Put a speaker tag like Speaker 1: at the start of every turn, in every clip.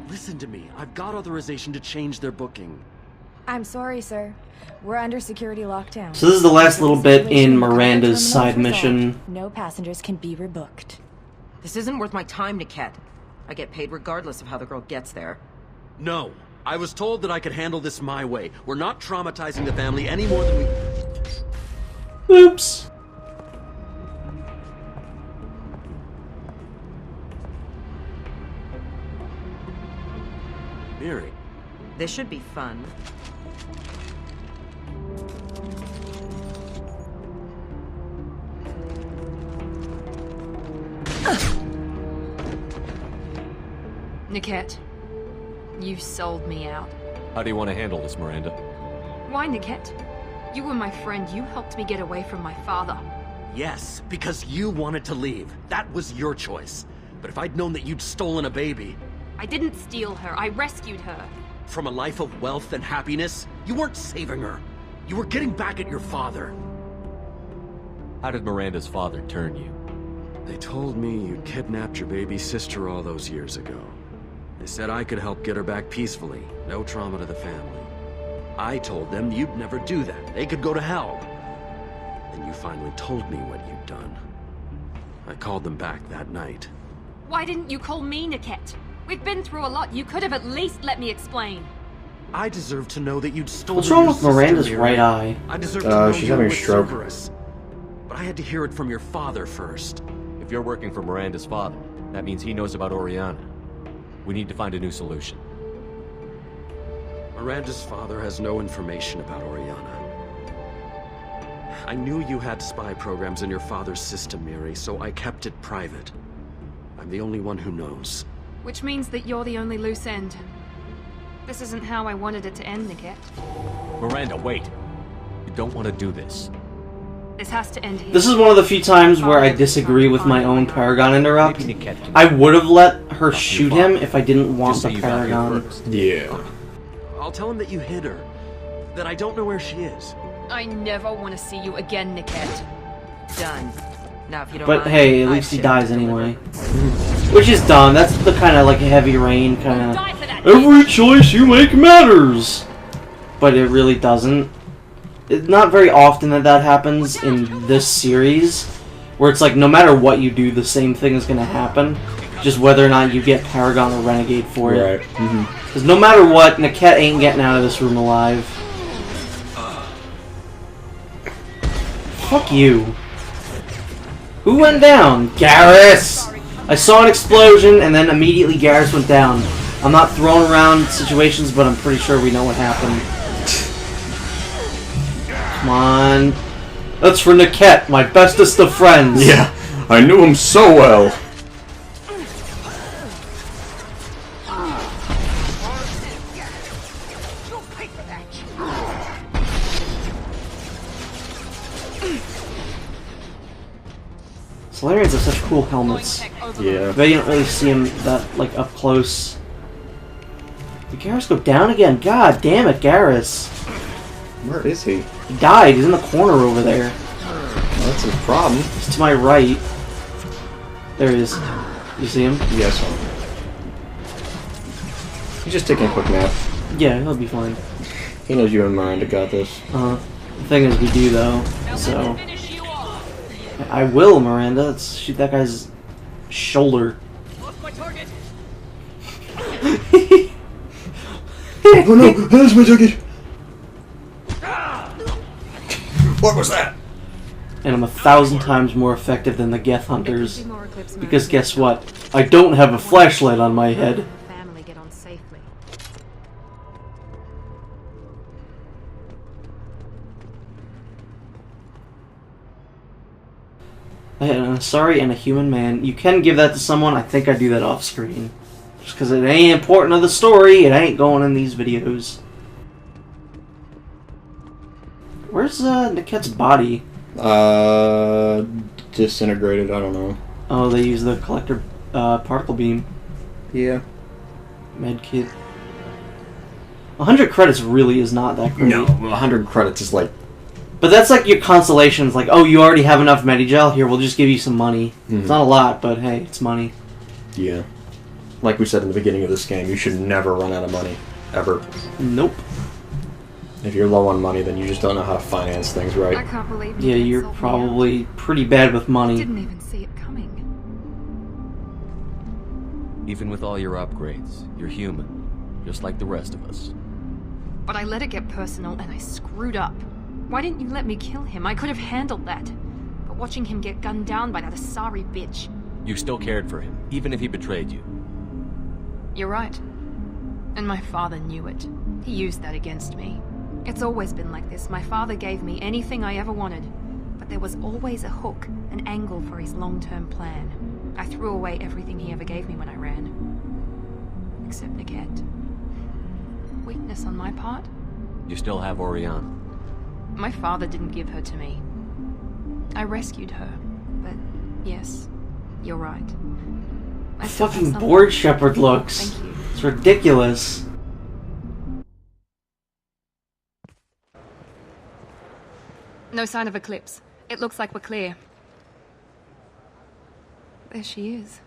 Speaker 1: Listen to me. I've got authorization to change their booking.
Speaker 2: I'm sorry, sir. We're under security lockdown.
Speaker 3: So this is the last little bit in Miranda's side mission.
Speaker 2: No passengers can be rebooked.
Speaker 4: This isn't worth my time, Niket. I get paid regardless of how the girl gets there.
Speaker 1: No. I was told that I could handle this my way. We're not traumatizing the family any more than we...
Speaker 3: Oops.
Speaker 1: Miri.
Speaker 4: This should be fun.
Speaker 5: Niket, you sold me out.
Speaker 6: How do you want to handle this, Miranda?
Speaker 5: Why, Niket? You were my friend. You helped me get away from my father.
Speaker 1: Yes, because you wanted to leave. That was your choice. But if I'd known that you'd stolen a baby...
Speaker 5: I didn't steal her. I rescued her.
Speaker 1: From a life of wealth and happiness, you weren't saving her. You were getting back at your father.
Speaker 6: How did Miranda's father turn you?
Speaker 1: They told me you kidnapped your baby sister all those years ago. They said I could help get her back peacefully. No trauma to the family. I told them you'd never do that. They could go to hell. Then you finally told me what you'd done. I called them back that night.
Speaker 5: Why didn't you call me, Niket? We've been through a lot. You could have at least let me explain.
Speaker 1: I deserve to know that you'd stolen
Speaker 3: What's wrong
Speaker 1: your
Speaker 3: with Miranda's
Speaker 1: sister,
Speaker 3: right
Speaker 1: Miri.
Speaker 3: eye?
Speaker 1: I deserve to know
Speaker 7: she's
Speaker 1: you
Speaker 7: having
Speaker 1: were
Speaker 7: a stroke.
Speaker 1: Cerberus. But I had to hear it from your father first.
Speaker 6: If you're working for Miranda's father, that means he knows about Oriana. We need to find a new solution.
Speaker 1: Miranda's father has no information about Oriana. I knew you had spy programs in your father's system, Miri, so I kept it private. I'm the only one who knows.
Speaker 5: Which means that you're the only loose end. This isn't how I wanted it to end, Niket.
Speaker 6: Miranda, wait. You don't want to do this.
Speaker 5: This has to end here.
Speaker 3: This is one of the few times where I disagree with my own Paragon interrupt. I would have let her shoot him if I didn't want the Paragon.
Speaker 7: Yeah.
Speaker 1: I'll tell him that you hid her. That I don't know where she is.
Speaker 5: I never want to see you again, Niket.
Speaker 4: Done. Now, if you don't
Speaker 3: But
Speaker 4: mind,
Speaker 3: hey, at
Speaker 4: I
Speaker 3: least he
Speaker 4: should
Speaker 3: dies
Speaker 4: deliver.
Speaker 3: anyway. Which is dumb. That's the kind of like heavy rain kind
Speaker 5: Die
Speaker 3: of.
Speaker 5: for that,
Speaker 3: Every choice you make matters. But it really doesn't. It's not very often that happens in this series, where it's like no matter what you do, the same thing is going to happen, just whether or not you get Paragon or Renegade for it.
Speaker 7: Right.
Speaker 3: Because no matter what, Niket ain't getting out of this room alive. Fuck you. Who went down? Garrus! I saw an explosion and then immediately Garrus went down. I'm not throwing around situations, but I'm pretty sure we know what happened. Come on. That's for Niket, my bestest of friends.
Speaker 7: Yeah, I knew him so well.
Speaker 3: Solarians have such cool helmets.
Speaker 7: Yeah.
Speaker 3: But you don't really see them that like up close. Did Garrus go down again? God damn it, Garrus.
Speaker 7: Where is he?
Speaker 3: He died. He's in the corner over there.
Speaker 7: Well, that's his problem.
Speaker 3: He's to my right. There he is. You see him?
Speaker 7: Yes. He's just taking a quick nap.
Speaker 3: Yeah, he'll be fine.
Speaker 7: He knows you and Miranda got this.
Speaker 3: The thing is, we do though. So I will, Miranda. Let's shoot that guy's shoulder.
Speaker 8: Lost my target.
Speaker 7: Oh no! That's my target! What was that?
Speaker 3: And I'm 1,000 times more effective than the Geth Hunters. Because guess what? I don't have a flashlight on my head.
Speaker 5: Family get on safely.
Speaker 3: Sorry, and a human man. You can give that to someone. I think I do that off screen. Just because it ain't important to the story, it ain't going in these videos. Where's Niket's body?
Speaker 7: Disintegrated, I don't know.
Speaker 3: Oh, they use the collector particle beam.
Speaker 7: Yeah.
Speaker 3: Medkit. 100 credits really is not that great.
Speaker 7: No, 100 credits is like...
Speaker 3: But that's like your consolations, like, oh, you already have enough Medigel? Here, we'll just give you some money. It's not a lot, but hey, it's money.
Speaker 7: Yeah. like we said in the beginning of this game, you should never run out of money. Ever.
Speaker 3: Nope.
Speaker 7: If you're low on money, then you just don't know how to finance things
Speaker 5: I
Speaker 7: right.
Speaker 5: can't believe
Speaker 3: Yeah, you're probably pretty bad with
Speaker 5: I
Speaker 3: money.
Speaker 5: didn't even see it coming.
Speaker 6: Even with all your upgrades, you're human, just like the rest of us.
Speaker 5: But I let it get personal and I screwed up. Why didn't you let me kill him? I could have handled that. But watching him get gunned down by that Asari bitch.
Speaker 6: You still cared for him, even if he betrayed you.
Speaker 5: You're right. And my father knew it. He used that against me. It's always been like this. My father gave me anything I ever wanted. But there was always a hook, an angle for his long-term plan. I threw away everything he ever gave me when I ran. Except Niket. Weakness on my part?
Speaker 6: You still have Oriana.
Speaker 5: My father didn't give her to me. I rescued her. But yes, you're right. I still have
Speaker 3: Fucking
Speaker 5: something.
Speaker 3: bored Shepard looks.
Speaker 5: Thank you.
Speaker 3: It's ridiculous.
Speaker 5: No sign of Eclipse. It looks like we're clear. There she is.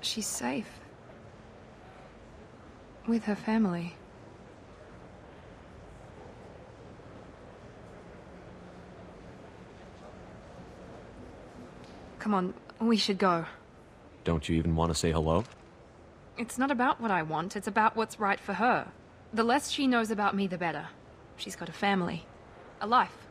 Speaker 5: She's safe. With her family. Come on, we should go.
Speaker 6: Don't you even want to say hello?
Speaker 5: It's not about what I want, it's about what's right for her. The less she knows about me, the better. She's got a family. A life.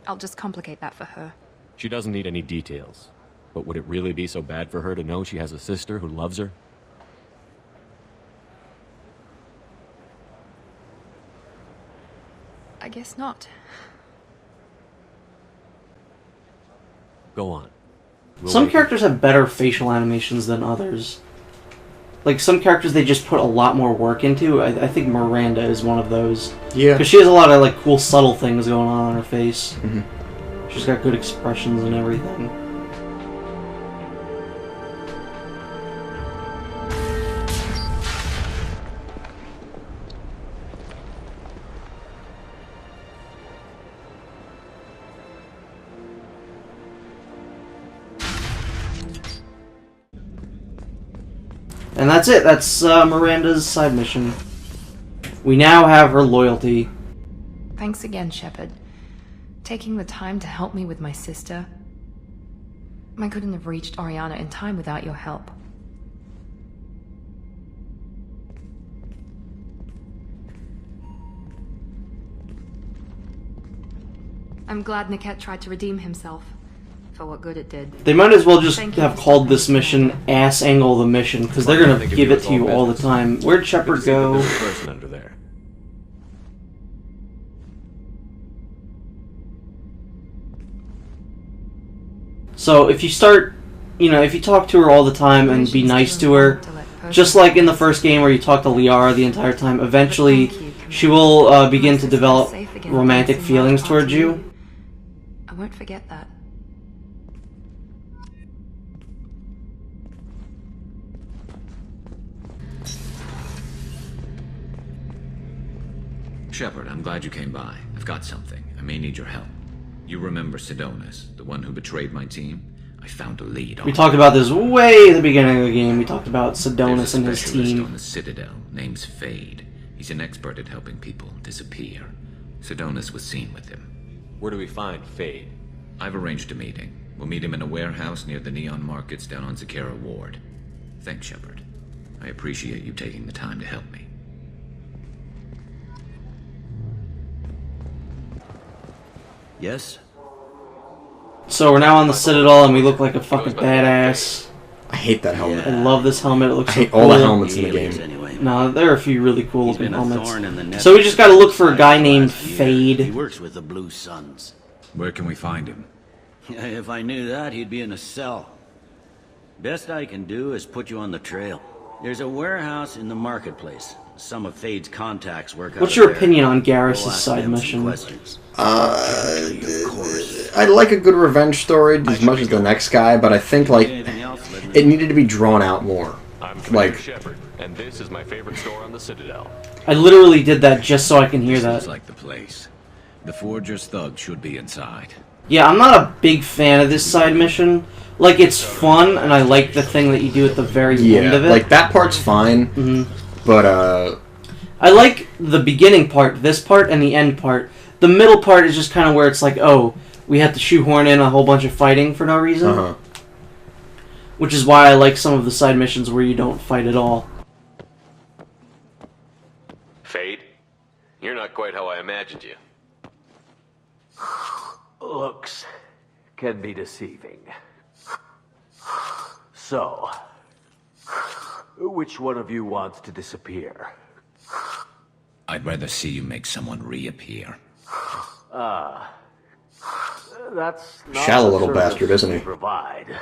Speaker 5: I'll just complicate that for her.
Speaker 6: She doesn't need any details. But would it really be so bad for her to know she has a sister who loves her?
Speaker 5: I guess not.
Speaker 6: Go on. We'll
Speaker 3: Some
Speaker 6: wait.
Speaker 3: characters have better facial animations than others. Like, some characters they just put a lot more work into. I think Miranda is one of those.
Speaker 7: Yeah.
Speaker 3: Because she has a lot of, like, cool subtle things going on her face.
Speaker 7: Mhm.
Speaker 3: She's got good expressions and everything. And that's it. That's Miranda's side mission. We now have her loyalty.
Speaker 5: Thanks again, Shepard. Taking the time to help me with my sister. I couldn't have reached Oriana in time without your help. I'm glad Niket tried to redeem himself. For what good it did.
Speaker 3: They might as well just
Speaker 5: Thank you.
Speaker 3: have called this mission Ass Angle the Mission, because they're gonna give it to you all the time. Where'd Shepard go?
Speaker 6: There's a person under there.
Speaker 3: So if you start, if you talk to her all the time and be nice to her, just like in the first game where you talk to Liara the entire time, eventually she will begin to develop romantic feelings towards you.
Speaker 5: I won't forget that.
Speaker 8: Shepard, I'm glad you came by. I've got something. I may need your help. You remember Sidonis, the one who betrayed my team? I found a lead on
Speaker 3: We talked about this way at the beginning of the game. We talked about Sidonis and his
Speaker 8: specialist
Speaker 3: team.
Speaker 8: on the Citadel. Name's Fade. He's an expert at helping people disappear. Sidonis was seen with him.
Speaker 6: Where do we find Fade?
Speaker 8: I've arranged a meeting. We'll meet him in a warehouse near the Neon Markets down on Zakera Ward. Thanks, Shepard. I appreciate you taking the time to help me.
Speaker 9: Yes?
Speaker 3: So we're now on the Citadel and we look like a fucking badass.
Speaker 7: I hate that helmet.
Speaker 3: I love this helmet. It looks
Speaker 7: I
Speaker 3: so
Speaker 7: hate
Speaker 3: cool.
Speaker 7: all the helmets in the
Speaker 9: Aliens,
Speaker 7: game.
Speaker 9: anyway.
Speaker 3: No, there are a few really cool
Speaker 9: He's
Speaker 3: looking
Speaker 9: been a
Speaker 3: helmets.
Speaker 9: thorn in the neck
Speaker 3: So we just gotta look for a
Speaker 9: of
Speaker 3: guy
Speaker 9: the
Speaker 3: named
Speaker 9: last year.
Speaker 3: Fade.
Speaker 9: He works with the Blue Suns.
Speaker 8: Where can we find him?
Speaker 9: If I knew that, he'd be in a cell. Best I can do is put you on the trail. There's a warehouse in the marketplace. Some of Fade's contacts work out
Speaker 3: What's
Speaker 9: of
Speaker 3: your
Speaker 9: there.
Speaker 3: opinion on
Speaker 9: We'll
Speaker 3: Garrus'
Speaker 9: ask
Speaker 3: side
Speaker 9: them some
Speaker 3: mission?
Speaker 9: questions.
Speaker 7: I
Speaker 9: Of course.
Speaker 7: like a good revenge story as much as the next guy, but I think, like,
Speaker 9: Anything else, let me
Speaker 7: it needed to be drawn out more.
Speaker 6: I'm
Speaker 7: Like-
Speaker 6: Commander Shepard, and this is my favorite store on the Citadel.
Speaker 3: I literally did that just so I can hear
Speaker 8: Seems
Speaker 3: that.
Speaker 8: like the place. The Forger's thug should be inside.
Speaker 3: Yeah, I'm not a big fan of this side mission. Like, it's fun, and I like the thing that you do at the very end of it.
Speaker 7: Like, that part's fine, but,
Speaker 3: I like the beginning part, this part, and the end part. The middle part is just kind of where it's like, oh, we have to shoehorn in a whole bunch of fighting for no reason. Which is why I like some of the side missions where you don't fight at all.
Speaker 6: Fade? You're not quite how I imagined you.
Speaker 10: Looks can be deceiving. So, which one of you wants to disappear?
Speaker 8: I'd rather see you make someone reappear.
Speaker 10: That's not
Speaker 7: shallow
Speaker 10: the
Speaker 7: little
Speaker 10: service
Speaker 7: bastard, isn't
Speaker 10: we
Speaker 7: he?
Speaker 10: provide.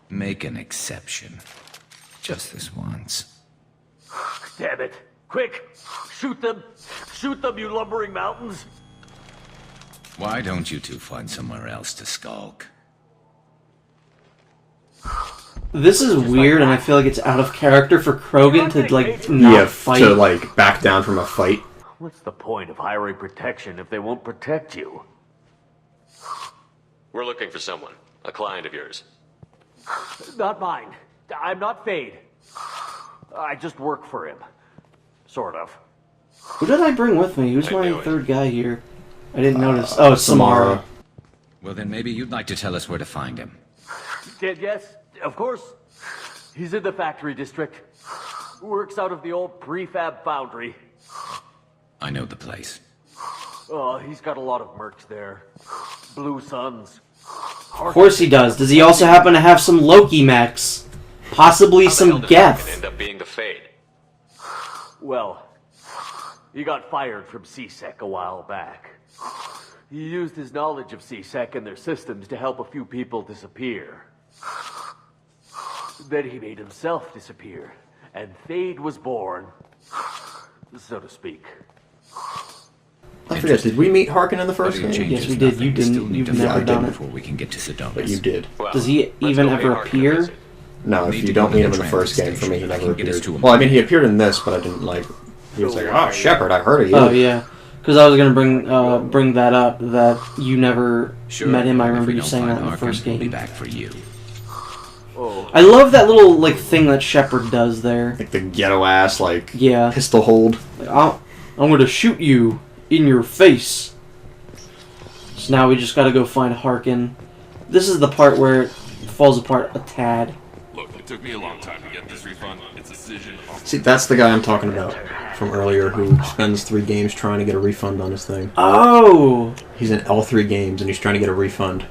Speaker 8: Make an exception. Just this once.
Speaker 10: Damn it! Quick! Shoot them! Shoot them, you lumbering mountains!
Speaker 8: Why don't you two find somewhere else to skulk?
Speaker 3: This is weird, and I feel like it's out of character for Krogan to, like, not fight.
Speaker 7: To, like, back down from a fight.
Speaker 10: What's the point of hiring protection if they won't protect you?
Speaker 6: We're looking for someone. A client of yours.
Speaker 10: Not mine. I'm not Fade. I just work for him. Sort of.
Speaker 3: Who did I bring with me? Who's
Speaker 6: I
Speaker 3: my
Speaker 6: knew it.
Speaker 3: third guy here? I didn't notice. Oh, Samara.
Speaker 8: Well, then maybe you'd like to tell us where to find him.
Speaker 10: Yes, of course. He's in the factory district. Works out of the old prefab foundry.
Speaker 8: I know the place.
Speaker 10: Oh, he's got a lot of mercs there. Blue Suns.
Speaker 3: Of course he does. Does he also happen to have some Loki mechs? Possibly some Geth.
Speaker 6: End up being the Fade.
Speaker 10: Well, he got fired from CSEC a while back. He used his knowledge of CSEC and their systems to help a few people disappear. Then he made himself disappear, and Fade was born, so to speak.
Speaker 7: I forget, did we meet Harkin in the first game?
Speaker 3: Yes, we did. You didn't. You've never done it.
Speaker 8: Before we can get to Sedonis.
Speaker 7: But you did.
Speaker 6: Well,
Speaker 3: Does he
Speaker 6: let's
Speaker 3: even
Speaker 6: go pay
Speaker 3: ever
Speaker 6: Harkin a
Speaker 3: appear?
Speaker 6: visit.
Speaker 7: No,
Speaker 8: Need
Speaker 7: if
Speaker 8: to
Speaker 7: you
Speaker 8: go
Speaker 7: don't
Speaker 8: to
Speaker 7: meet
Speaker 8: the
Speaker 7: him in the first game,
Speaker 8: transit
Speaker 7: for me, he
Speaker 8: station.
Speaker 7: never
Speaker 8: I can get us
Speaker 7: appeared.
Speaker 8: to him.
Speaker 7: Well, I mean, he appeared in this, but I didn't, like... He was like, oh, Shepard, I heard of you.
Speaker 3: Oh yeah, because I was gonna bring that up. That you never
Speaker 8: Sure,
Speaker 3: met him. I
Speaker 8: if
Speaker 3: remember
Speaker 8: we
Speaker 3: you
Speaker 8: don't
Speaker 3: saying
Speaker 8: find
Speaker 3: that in the
Speaker 8: Harkin,
Speaker 3: first
Speaker 8: we'll be
Speaker 3: game.
Speaker 8: back for you.
Speaker 3: I love that little like thing that Shepard does there.
Speaker 7: Like the ghetto-ass, like,
Speaker 3: Yeah.
Speaker 7: pistol hold.
Speaker 3: Like, I'm gonna shoot you in your face. So now we just gotta go find Harkin. This is the part where it falls apart a tad.
Speaker 11: Look, it took me a long time to get this refund. It's a decision of...
Speaker 7: See, that's the guy I'm talking about from earlier who spends 3 games trying to get a refund on his thing.
Speaker 3: Oh!
Speaker 7: He's in all 3 games and he's trying to get a refund.